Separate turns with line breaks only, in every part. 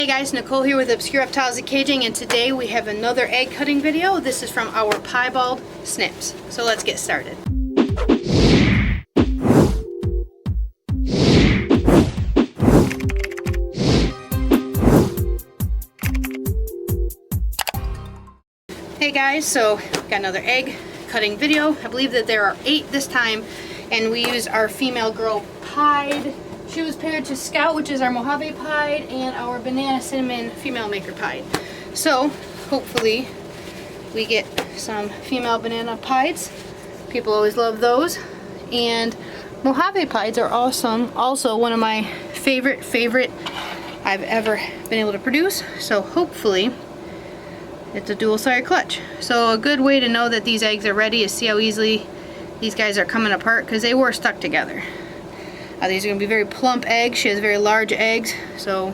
Hey guys, Nicole here with Obscure Reptiles and Caging, and today we have another egg cutting video. This is from our piebald snips. So let's get started. Hey guys, so got another egg cutting video. I believe that there are 8 this time, and we used our female girl pied. She was paired to Scout, which is our Mojave pied, and our banana cinnamon female maker pied. So hopefully we get some female banana pieds. People always love those. And Mojave pieds are awesome. Also one of my favorite I've ever been able to produce. So hopefully it's a dual-sided clutch. So a good way to know that these eggs are ready is see how easily these guys are coming apart, because they were stuck together. These are going to be very plump eggs. She has very large eggs, so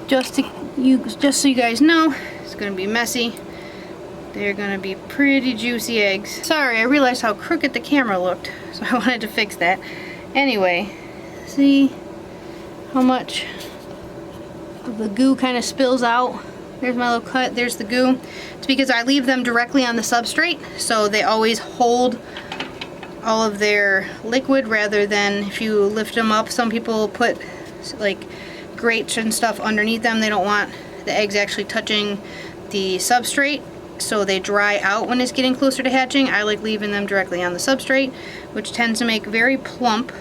just so you guys know, it's going to be messy. They're going to be pretty juicy eggs. Sorry, I realized how crooked the camera looked, so I wanted to fix that. Anyway, see how much of the goo kind of spills out. There's my little cut. There's the goo. It's because I leave them directly on the substrate, so they always hold all of their liquid rather than if you lift them up. Some people put like grates and stuff underneath them. They don't want the eggs actually touching the substrate, so they dry out when it's getting closer to hatching. I like leaving them directly on the substrate, which tends to make very plump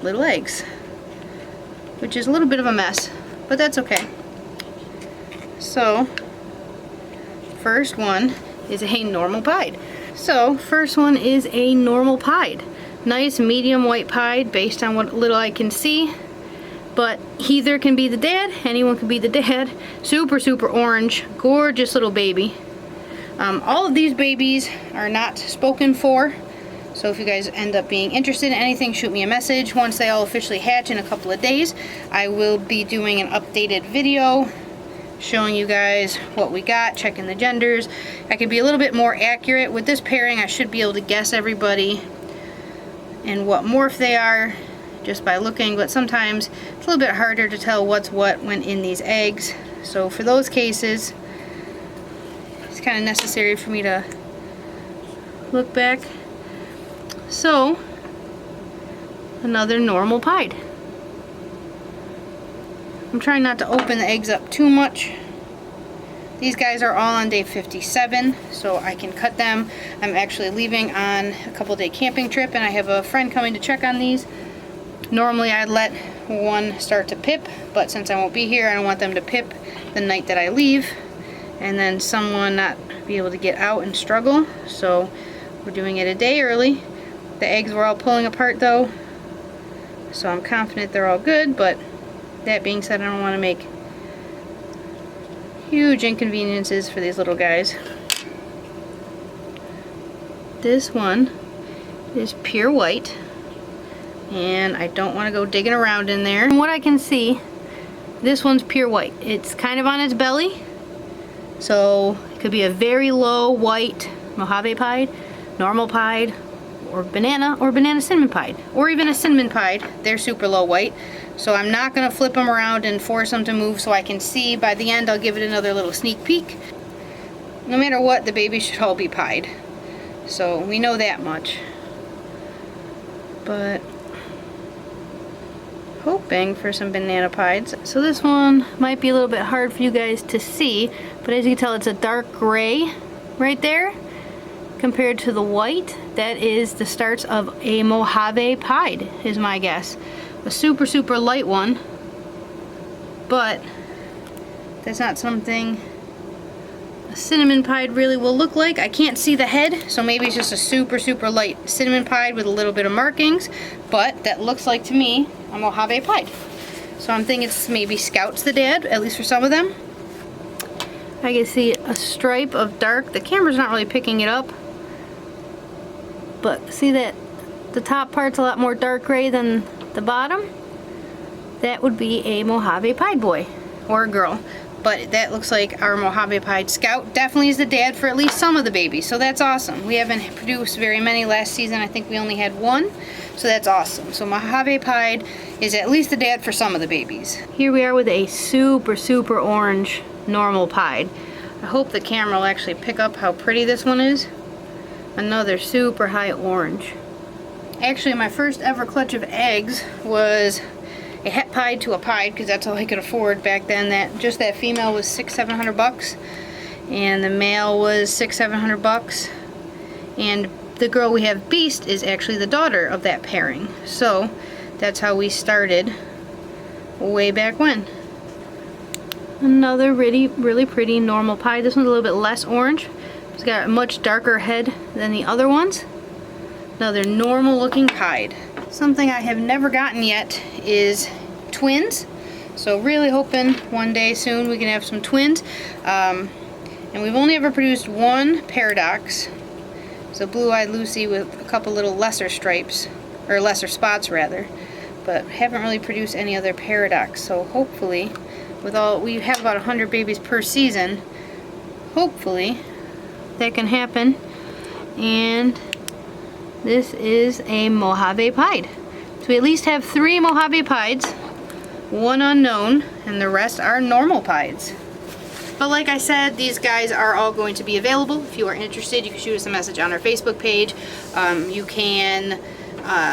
little eggs, which is a little bit of a mess, but that's okay. So first one is a normal pied. So first one is a normal pied. Nice medium white pied based on what little I can see. But either can be the dad, anyone can be the dad. Super orange, gorgeous little baby. All of these babies are not spoken for. So if you guys end up being interested in anything, shoot me a message. Once they all officially hatch in a couple of days, I will be doing an updated video showing you guys what we got, checking the genders. I can be a little bit more accurate with this pairing. I should be able to guess everybody and what morph they are just by looking, but sometimes it's a little bit harder to tell what's what when in these eggs. So for those cases, it's kind of necessary for me to look back. So another normal pied. I'm trying not to open the eggs up too much. These guys are all on day 57, so I can cut them. I'm actually leaving on a couple-day camping trip, and I have a friend coming to check on these. Normally I'd let one start to pip, but since I won't be here, I don't want them to pip the night that I leave, and then someone not be able to get out and struggle. So we're doing it a day early. The eggs were all pulling apart though, so I'm confident they're all good, but that being said, I don't want to make huge inconveniences for these little guys. This one is pure white, and I don't want to go digging around in there. From what I can see, this one's pure white. It's kind of on its belly, so it could be a very low white Mojave pied, normal pied, or banana cinnamon pied, or even a cinnamon pied. They're super low white. So I'm not going to flip them around and force them to move so I can see. By the end, I'll give it another little sneak peek. No matter what, the babies should all be pied. So we know that much. But hoping for some banana pieds. So this one might be a little bit hard for you guys to see, but as you can tell, it's a dark gray right there compared to the white. That is the starts of a Mojave pied, is my guess. A super light one, but that's not something a cinnamon pied really will look like. I can't see the head, so maybe it's just a super light cinnamon pied with a little bit of markings, but that looks like to me a Mojave pied. So I'm thinking it's maybe Scout's the dad, at least for some of them. I can see a stripe of dark. The camera's not really picking it up, but see that the top part's a lot more dark gray than the bottom? That would be a Mojave pied boy or a girl. but that looks like our Mojave Pied Scout definitely is the dad for at least some of the babies, so that's awesome. We haven't produced very many last season. I think we only had one, so that's awesome. So Mojave Pied is at least the dad for some of the babies. Here we are with a super orange normal pied. I hope the camera will actually pick up how pretty this one is. Another super high orange. Actually, my first ever clutch of eggs was a het pied to a pied, because that's all I could afford back then. That female was $600-700, and the male was $600-700. And the girl we have, Beast, is actually the daughter of that pairing. So that's how we started way back when. Another really pretty normal pied. This one's a little bit less orange. It's got a much darker head than the other ones. Another normal looking pied. Something I have never gotten yet is twins. So really hoping one day soon we can have some twins. And we've only ever produced one paradox. So blue-eyed Lucy with a couple little lesser stripes, or lesser spots rather. But haven't really produced any other paradox. So hopefully, we have about 100 babies per season. Hopefully that can happen. And this is a Mojave Pied. So we at least have 3 Mojave Pieds, 1 unknown, and the rest are normal Pieds. But like I said, these guys are all going to be available. If you are interested, you can shoot us a message on our Facebook page. You can,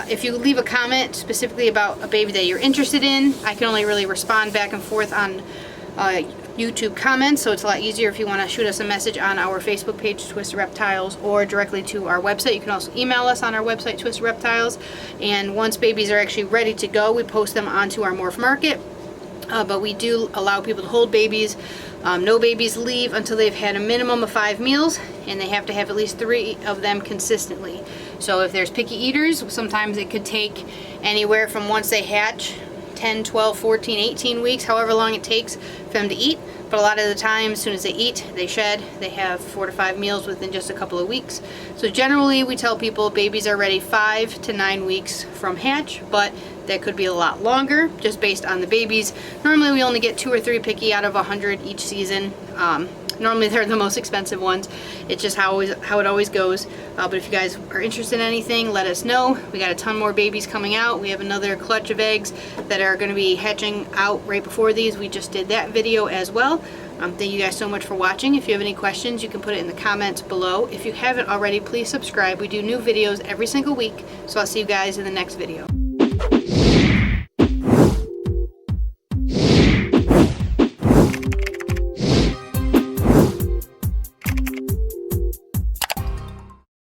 if you leave a comment specifically about a baby that you're interested in, I can only really respond back and forth on YouTube comments, so it's a lot easier if you want to shoot us a message on our Facebook page, Twisted Reptiles, or directly to our website. You can also email us on our website, Twisted Reptiles, and once babies are actually ready to go, we post them onto our morph market. But we do allow people to hold babies. No babies leave until they've had a minimum of 5 meals, and they have to have at least 3 of them consistently. So if there's picky eaters, sometimes it could take anywhere from once they hatch 10, 12, 14, 18 weeks, however long it takes for them to eat. But a lot of the time, as soon as they eat, they shed, they have 4 to 5 meals within just a couple of weeks. So generally, we tell people babies are ready 5 to 9 weeks from hatch, but that could be a lot longer, just based on the babies. Normally, we only get 2 or 3 picky out of 100 each season. Normally, they're the most expensive ones. It's just how it always goes. But if you guys are interested in anything, let us know. We got a ton more babies coming out. We have another clutch of eggs that are going to be hatching out right before these. We just did that video as well. Thank you guys so much for watching. If you have any questions, you can put it in the comments below. If you haven't already, please subscribe. We do new videos every single week. So I'll see you guys in the next video.